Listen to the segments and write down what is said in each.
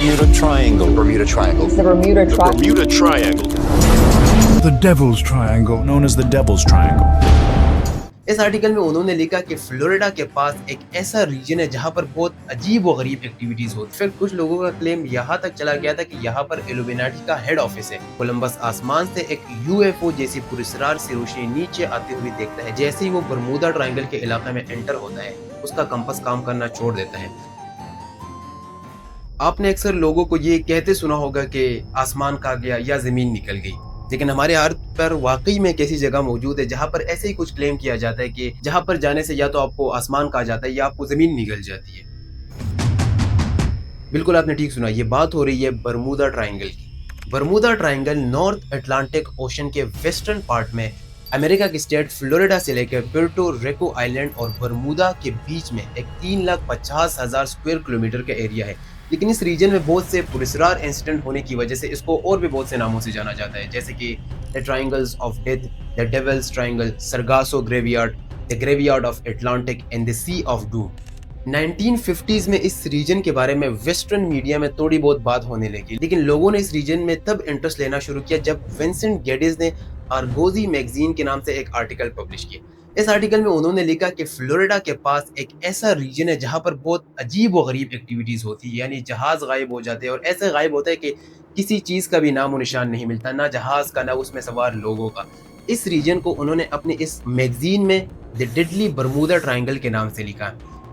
Bermuda Triangle. Bermuda Triangle. It's the Bermuda The Triangle. Bermuda Triangle. The Devil's Triangle, known as the Devil's Triangle. इस article में उन्होंने लिखा कि Florida के पास एक ऐसा रीजन है जहां पर बहुत अजीब व गरीब एक्टिविटीज होती है। फिर कुछ लोगों का क्लेम यहाँ तक चला गया था कि यहाँ पर इल्यूमिनाटी का हेड ऑफिस है। कोलंबस आसमान से एक यूएफओ जैसी पुरस्कार से रोशनी नीचे आते हुए देखता है। जैसे ही वो बरमूदा ट्रायंगल के इलाके में एंटर होता है, उसका कंपास काम करना छोड़ देता है। आपने अक्सर लोगों को ये कहते सुना होगा कि आसमान खा गया या जमीन निकल गई, लेकिन हमारे अर्थ पर वाकई में एक ऐसी जगह मौजूद है जहां पर ऐसे ही कुछ क्लेम किया जाता है कि जहां पर जाने से या तो आपको आसमान कहा जाता है या आपको जमीन निकल जाती है। बिल्कुल आपने ठीक सुना, ये बात हो रही है बरमूदा ट्रायंगल की। Bermuda triangle north Atlantic ocean के वेस्टर्न पार्ट में अमेरिका की स्टेट फ्लोरिडा से लेकर पुर्टो रिको आइलैंड और बरमूदा के बीच में एक 3,50,000 स्क्वायर किलोमीटर का एरिया है। लेकिन इस रीजन में बहुत से पुरस्कार इंसिडेंट होने की वजह से इसको और भी बहुत से नामों से जाना जाता है, जैसे कि the triangles of death, the devil's triangle, Sargasso graveyard, the graveyard of Atlantic and the sea of doom. 1950s में इस रीजन के बारे में वेस्टर्न मीडिया में थोड़ी बहुत बात होने लगी, लेकिन लोगों ने इस रीजन में तब इंटरेस्ट लेना शुरू किया जब विंसेंट गेडिस ने आर्गोजी मैगजीन के नाम से एक आर्टिकल पब्लिश किया। इस आर्टिकल में उन्होंने लिखा कि फ्लोरिडा के पास एक ऐसा रीजन है जहां पर बहुत अजीब व गरीब एक्टिविटीज होती है, यानी जहाज गायब हो जाते हैं और ऐसे गायब होता है कि किसी चीज का भी नामो निशान नहीं मिलता, ना जहाज का ना उसमें सवार लोगों का। इस रीजन को उन्होंने अपने इस मैगजीन में द डेडली बरमूदा ट्रायंगल के नाम से लिखा।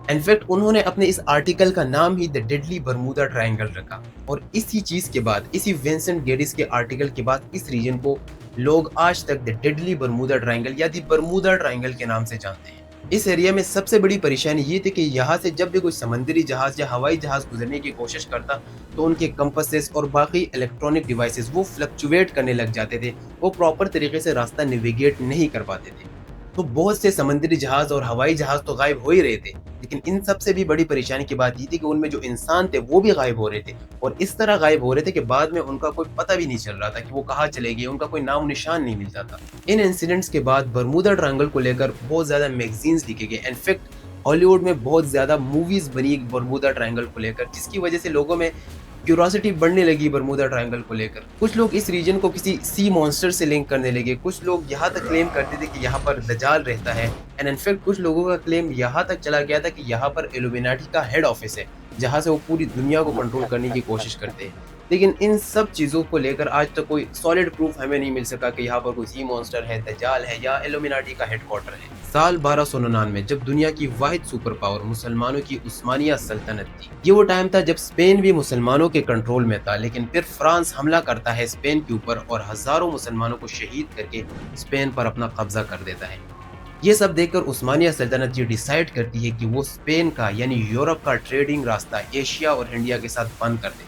इनफैक्ट उन्होंने अपने इस आर्टिकल का नाम ही द डेडली बरमूदा ट्रायंगल रखा। और इसी चीज के बाद, इसी विंसेंट गेडिस के आर्टिकल के बाद इस रीजन को लोग आज तक द डेडली बरमूदा ट्रायंगल या द बरमूदा ट्रायंगल के नाम से जानते हैं। इस एरिया में सबसे बड़ी परेशानी ये थी कि यहाँ से जब भी कोई समंदरी जहाज या हवाई जहाज गुजरने की कोशिश करता तो उनके कंपासेस और बाकी इलेक्ट्रॉनिक डिवाइसेस वो फ्लक्चुएट करने लग जाते थे, वो प्रॉपर तरीके से रास्ता नेविगेट नहीं कर पाते थे। तो बहुत से समुद्री जहाज और हवाई जहाज तो गायब हो ही रहे थे, लेकिन इन सबसे भी बड़ी परेशानी की बात ये थी कि उनमें जो इंसान थे वो भी गायब हो रहे थे, और इस तरह गायब हो रहे थे कि बाद में उनका कोई पता भी नहीं चल रहा था कि वो कहाँ चले गए, उनका कोई नाम निशान नहीं मिलता था। इन इंसिडेंट्स के बाद बरमूदा ट्रायंगल को लेकर बहुत ज्यादा मैगजीन्स लिखे गए। इनफैक्ट हॉलीवुड में बहुत ज्यादा मूवीज बनी बरमूदा ट्रायंगल को लेकर, जिसकी वजह से लोगों में क्यूरोसिटी बढ़ने लगी बरमूदा ट्रायंगल को लेकर। कुछ लोग इस रीजन को किसी सी मॉन्स्टर से लिंक करने लगे, कुछ लोग यहाँ तक क्लेम करते थे कि यहाँ पर दजाल रहता है, एंड इनफैक्ट कुछ लोगों का क्लेम यहाँ तक चला गया था कि यहाँ पर इल्यूमिनाटी का हेड ऑफिस है, जहाँ से वो पूरी दुनिया को कंट्रोल करने की कोशिश करते हैं। लेकिन इन सब चीज़ों को लेकर आज तक कोई सॉलिड प्रूफ हमें नहीं मिल सका कि यहाँ पर कोई सी मॉन्स्टर है, दजाल है या इल्यूमिनाटी का हेडक्वार्टर है। साल 1299 जब दुनिया की वाहिद सुपर पावर मुसलमानों की उस्मानिया सल्तनत थी, ये वो टाइम था जब स्पेन भी मुसलमानों के कंट्रोल में था, लेकिन फिर फ्रांस हमला करता है स्पेन के ऊपर और हजारों मुसलमानों को शहीद करके स्पेन पर अपना कब्जा कर देता है। ये सब देखकर उस्मानिया सल्तनत ये डिसाइड करती है कि वो स्पेन का यानी यूरोप का ट्रेडिंग रास्ता एशिया और इंडिया के साथ बंद कर देगा।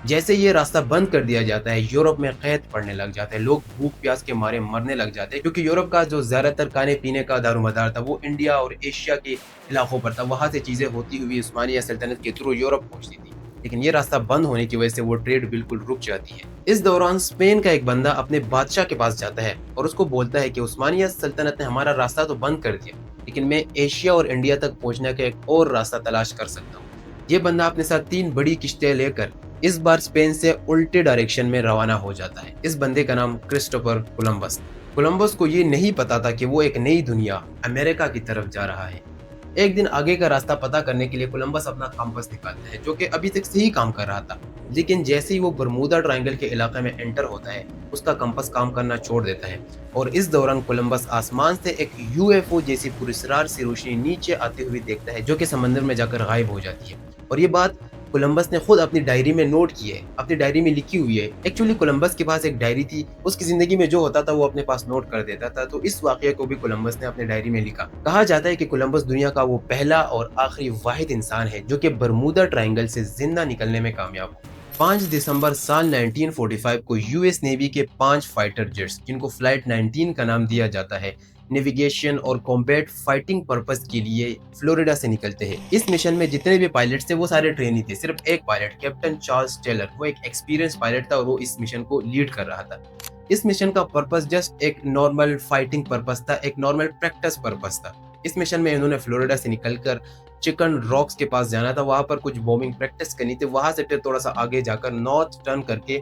जैसे ये रास्ता बंद कर दिया जाता है, यूरोप में कैद पड़ने लग जाते हैं, लोग भूख प्यास के मारे मरने लग जाते हैं, क्योंकि यूरोप का जो ज्यादातर खाने पीने का दारोमदार था वो इंडिया और एशिया के इलाकों पर था। वहां से चीजें होती हुई उस्मानिया सल्तनत के थ्रू यूरोप पहुंचती थी, लेकिन ये रास्ता बंद होने की वजह से वो ट्रेड बिल्कुल रुक जाती है। इस दौरान स्पेन का एक बंदा अपने बादशाह के पास जाता है और उसको बोलता है कि उस्मानिया सल्तनत ने हमारा रास्ता तो बंद कर दिया, लेकिन मैं एशिया और इंडिया तक पहुंचने का एक और रास्ता तलाश कर सकता हूँ। ये बंदा अपने साथ 3 बड़ी किश्तियां लेकर इस बार स्पेन से उल्टे डायरेक्शन में रवाना हो जाता है। इस बंदे का नाम क्रिस्टोफर कोलंबस। कोलंबस को ये नहीं पता था कि वो एक नई दुनिया अमेरिका की तरफ जा रहा है। एक दिन आगे का रास्ता पता करने के लिए कोलंबस अपना कंपास निकालता है, जो कि अभी तक सही काम कर रहा था, लेकिन जैसे ही वो बरमूदा ट्रायंगल के इलाके में एंटर होता है, उसका कंपास काम करना छोड़ देता है। और इस दौरान कोलंबस आसमान से एक यूएफओ जैसी पुरस्कार से रोशनी नीचे आते हुए देखता है, जो कि समंदर में जाकर गायब हो जाती है। और ये बात कोलंबस ने खुद अपनी डायरी में नोट की है, अपनी डायरी में लिखी हुई है। एक्चुअली कोलंबस के पास एक डायरी थी, उसकी जिंदगी में जो होता था वो अपने पास नोट कर देता था, तो इस वाकये को भी कोलंबस ने अपनी डायरी में लिखा। कहा जाता है कि कोलंबस दुनिया का वो पहला और आखिरी वाहिद इंसान है जो कि बरमूदा ट्रायंगल से जिंदा निकलने में कामयाब हो। 5 दिसंबर साल 1945 को यूएस नेवी के 5 फाइटर जेट्स, जिनको फ्लाइट 19 का नाम दिया जाता है, नेविगेशन और कॉम्बैट फाइटिंग पर्पस के लिए फ्लोरिडा से निकलते हैं। इस मिशन में जितने भी पायलट्स थे वो सारे ट्रेनी थे। सिर्फ एक पायलट, कैप्टन चार्ल्स टेलर, वो एक एक्सपीरियंस पायलट था और वो इस मिशन को लीड कर रहा था। इस मिशन का पर्पस जस्ट एक नॉर्मल फाइटिंग पर्पस था, एक नॉर्मल प्रैक्टिस पर्पस था। इस मिशन में इन्होंने फ्लोरिडा से निकलकर चिकन रॉक्स के पास जाना था, वहां पर कुछ बॉम्बिंग प्रैक्टिस करनी थी, वहां से फिर थोड़ा सा आगे जाकर नॉर्थ टर्न करके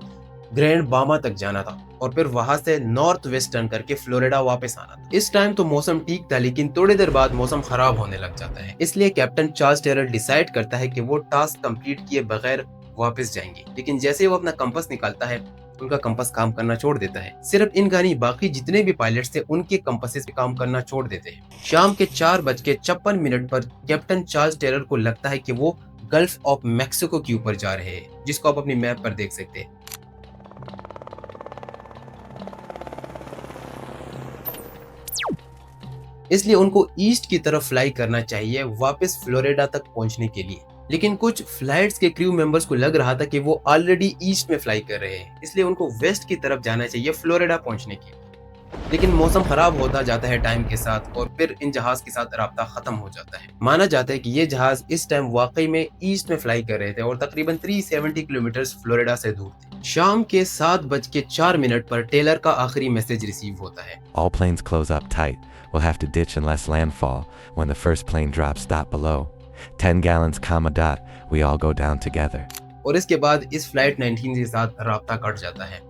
ग्रैंड बामा तक जाना था और फिर वहां से नॉर्थ वेस्ट टर्न करके फ्लोरिडा वापस आना था। इस टाइम तो मौसम ठीक था, लेकिन थोड़ी देर बाद मौसम खराब होने लग जाता है। इसलिए कैप्टन चार्ल्स टेरर डिसाइड करता है कि वो टास्क कंप्लीट किए बगैर वापस जाएंगे। लेकिन जैसे वो अपना कंपास निकालता है, उनका कंपास काम करना छोड़ देता है। सिर्फ इनका नहीं, बाकी जितने भी पायलट्स थे उनके कंपासेस पे काम करना छोड़ देते हैं। शाम के 4:56 पर कैप्टन चार्ल्स टेरर को लगता है कि वो गल्फ ऑफ मैक्सिको के ऊपर जा रहे हैं, जिसको आप अपनी मैप पर देख सकते हैं। इसलिए उनको ईस्ट की तरफ फ्लाई करना चाहिए वापस फ्लोरिडा तक पहुंचने के लिए। लेकिन कुछ फ्लाइट्स के क्रू मेंबर्स को लग रहा था कि वो ऑलरेडी ईस्ट में फ्लाई कर रहे हैं, इसलिए उनको वेस्ट की तरफ जाना चाहिए फ्लोरिडा पहुंचने के लिए। लेकिन मौसम खराब होता जाता है टाइम के साथ और फिर इन जहाज के साथ राब्ता खत्म हो जाता है। माना जाता है कि ये जहाज इस टाइम वाकई में ईस्ट में फ्लाई कर रहे थे और तकरीबन 370 किलोमीटर फ्लोरिडा से दूर थे। शाम के 7:04 पर टेलर का आखिरी मैसेज रिसीव होता है। All planes close up tight. We'll have to ditch unless landfall. When the first plane drops, stop below. 10 gallons, comma dot. We all go down together. और इसके बाद इस फ्लाइट 19 के साथ राब्ता कट जाता है।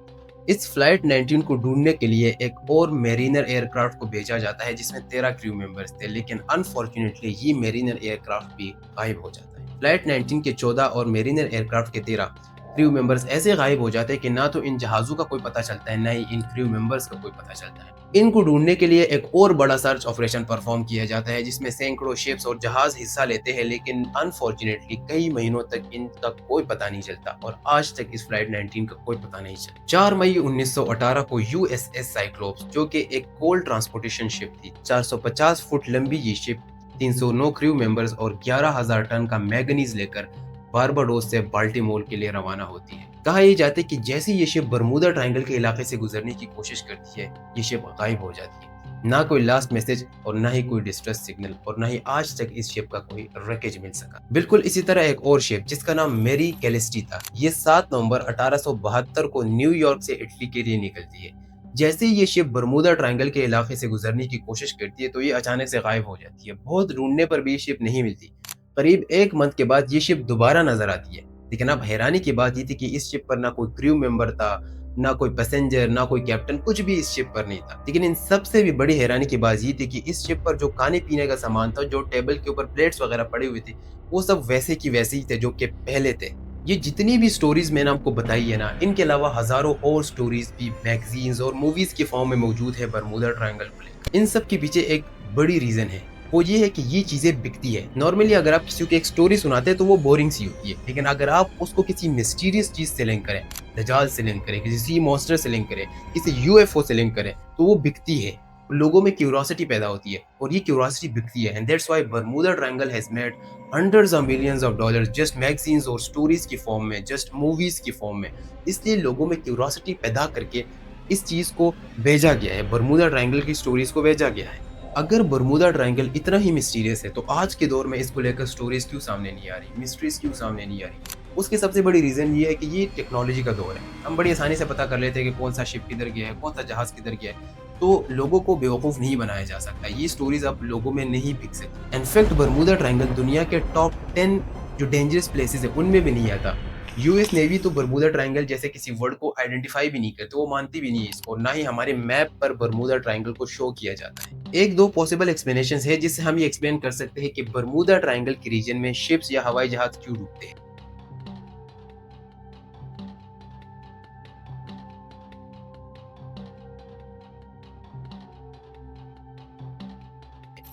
इस फ्लाइट 19 को ढूंढने के लिए एक और मेरीनर एयरक्राफ्ट को भेजा जाता है जिसमें 13 क्रू मेंबर्स थे, लेकिन अनफॉर्चुनेटली ये मेरीनर एयरक्राफ्ट भी गायब हो जाता है। फ्लाइट 19 के 14 और मेरीनर एयरक्राफ्ट के 13 क्रू मेंबर्स ऐसे गायब हो जाते हैं कि ना तो इन जहाजों का कोई पता चलता है, ना ही इन क्रू मेंबर्स का कोई पता चलता है। इनको ढूंढने के लिए एक और बड़ा सर्च ऑपरेशन परफॉर्म किया जाता है जिसमें सैकड़ों शिप्स और जहाज हिस्सा लेते हैं, लेकिन अनफॉर्चुनेटली कई महीनों तक इनका कोई पता नहीं चलता और आज तक इस फ्लाइट 19 का कोई पता नहीं चला। 4 मई 1918 को यूएसएस साइक्लोप्स, जो कि एक कोल ट्रांसपोर्टेशन शिप थी, 450 फुट लंबी ये शिप 309 क्रू मेंबर्स और 11,000 टन का मैगनीज लेकर बारबाडोस से बाल्टीमोर के लिए रवाना होती है। कहा यह जाता है कि जैसे ये शिप बरमूदा ट्रायंगल के इलाके से गुजरने की कोशिश करती है, ये शिप गायब हो जाती है। ना कोई लास्ट मैसेज और ना ही कोई डिस्ट्रेस सिग्नल और ना ही आज तक इस शिप का कोई रकेज मिल सका। बिल्कुल इसी तरह एक और शिप जिसका नाम मेरी कैलिस्टी था, ये 7 नवंबर 1872 को न्यूयॉर्क से इटली के लिए निकलती है। जैसे ही ये शिप बरमूदा ट्रायंगल के इलाके से गुजरने की कोशिश करती है तो ये अचानक से गायब हो जाती है। बहुत ढूंढने पर भी ये शिप नहीं मिलती। करीब 1 मंथ के बाद ये शिप दोबारा नजर आती है, लेकिन अब हैरानी की बात ये थी कि इस शिप पर ना कोई क्रू मेंबर था, ना कोई पैसेंजर, ना कोई कैप्टन, कुछ भी इस शिप पर नहीं था। लेकिन इन सबसे भी बड़ी हैरानी की बात ये थी कि इस शिप पर जो खाने पीने का सामान था, जो टेबल के ऊपर प्लेट्स वगैरह पड़े हुए थे, वो सब वैसे की वैसे ही थे जो कि पहले थे। ये जितनी भी स्टोरीज मैंने आपको बताई है ना, इनके अलावा हजारों और स्टोरीज भी मैगजीन्स और मूवीज के फॉर्म में मौजूद है बरमूदा ट्रायंगल को लेकर। इन सब के पीछे एक बड़ी रीजन है, वो ये है कि ये चीजें बिकती है। नॉर्मली अगर आप किसी को एक स्टोरी सुनाते हैं तो वो बोरिंग सी होती है, लेकिन अगर आप उसको किसी मिस्टीरियस चीज से लिंक करें, दजाल से लिंक करें, किसी सी मॉन्स्टर से लिंक करें, किसी यूएफओ से लिंक करें, तो वो बिकती है। लोगों में क्यूरियोसिटी पैदा होती है और ये क्यूरियोसिटी बिकती है। And that's why Bermuda triangle has made hundreds of millions of dollars just magazines और स्टोरीज की फॉर्म में, जस्ट मूवीज की फॉर्म में। इसलिए लोगों में क्यूरियोसिटी पैदा करके इस चीज को भेजा गया है, बरमूदा ट्रायंगल की स्टोरीज को भेजा गया है। अगर बरमूदा ट्रायंगल इतना ही मिस्टीरियस है तो आज के दौर में इसको लेकर स्टोरीज क्यों सामने नहीं आ रही, मिस्ट्रीज क्यों सामने नहीं आ रही? उसकी सबसे बड़ी रीजन ये है कि ये टेक्नोलॉजी का दौर है। हम बड़ी आसानी से पता कर लेते हैं कि कौन सा शिप किधर गया है, कौन सा जहाज किधर गया है, तो लोगों को बेवकूफ नहीं बनाया जा सकता। ये स्टोरीज अब लोगों में नहीं बिक सकती। इनफैक्ट बरमूदा ट्रायंगल दुनिया के टॉप 10 जो डेंजरस प्लेसेस है उनमें भी नहीं आता। यूएस नेवी तो बरमूदा ट्रायंगल जैसे किसी वर्ड को आइडेंटिफाई भी नहीं करते, वो मानती भी नहीं है इसको, ना ही हमारे मैप पर बरमूदा ट्रायंगल को शो किया जाता है। एक दो पॉसिबल एक्सप्लेनेशंस है जिससे हम ये एक्सप्लेन कर सकते हैं कि बरमूदा ट्रायंगल के रीजन में शिप्स या हवाई जहाज क्यों डूबते हैं।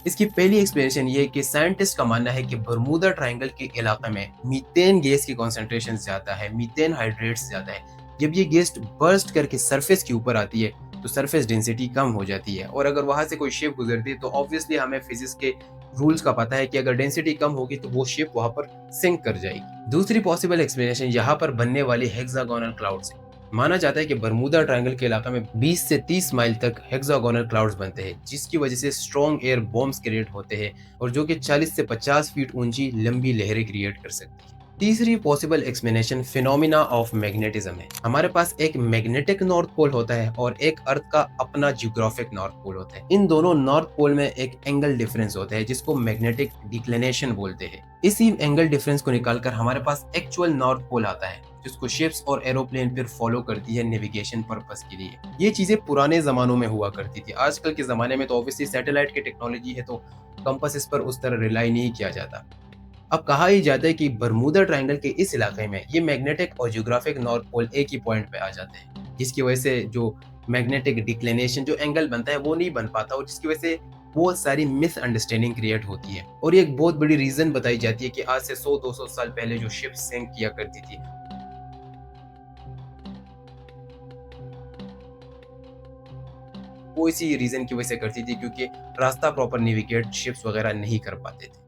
इसकी पहली एक्सप्लेनेशन ये है कि साइंटिस्ट का मानना है कि बरमूदा ट्रायंगल के इलाके में मीथेन गैस की कॉन्सेंट्रेशन ज्यादा है, मीथेन हाइड्रेट्स ज्यादा है। जब ये गैस बर्स्ट करके सरफेस के ऊपर आती है तो सरफेस डेंसिटी कम हो जाती है, और अगर वहां से कोई शिप गुजरती है तो ऑब्वियसली हमें फिजिक्स के रूल्स का पता है कि अगर डेंसिटी कम होगी तो वो शिप वहां पर सिंक कर जाएगी। दूसरी पॉसिबल एक्सप्लेनेशन यहाँ पर बनने वाली हेक्सागोनल क्लाउड्स है। माना जाता है कि बरमूदा ट्रायंगल के इलाके में 20 से 30 माइल तक हेक्सागोनल क्लाउड्स बनते हैं, जिसकी वजह से स्ट्रॉन्ग एयर बॉम्ब्स क्रिएट होते हैं और जो कि 40 से 50 फीट ऊंची लंबी लहरें क्रिएट कर सकती है। तीसरी possible explanation phenomena of magnetism है। हमारे पास एक मैग्नेटिक नॉर्थ पोल होता है और एक अर्थ का अपना जियोग्राफिक नॉर्थ पोल होता है। इन दोनों नॉर्थ पोल में एक एंगल डिफरेंस होता है जिसको मैग्नेटिक डिक्लिनेशन बोलते हैं। इसी एंगल डिफरेंस को निकालकर हमारे पास एक्चुअल नॉर्थ पोल आता है जिसको शिप्स और एरोप्लेन फिर फॉलो करती है नेविगेशन पर्पस के लिए। ये चीजें पुराने जमानों में हुआ करती थी। आजकल के जमाने में तो ऑब्वियसली सैटेलाइट की टेक्नोलॉजी है तो कंपास इस पर उस तरह रिलाई नहीं किया जाता। अब कहा ही जाता है कि बरमूदा ट्रायंगल के इस इलाके में ये मैग्नेटिक और जियोग्राफिक नॉर्थ पोल एक ही पॉइंट पे आ जाते हैं, जिसकी वजह से जो मैग्नेटिक डिक्लिनेशन जो एंगल बनता है वो नहीं बन पाता और जिसकी वजह से बहुत सारी मिसअंडरस्टैंडिंग क्रिएट होती है। और ये एक बहुत बड़ी रीजन बताई जाती है कि आज से 100-200 साल पहले जो शिप सिंक किया करती थी वो इसी रीजन की वजह से करती थी क्योंकि रास्ता प्रॉपर नेविगेट शिप्स वगैरह नहीं कर पाते थे।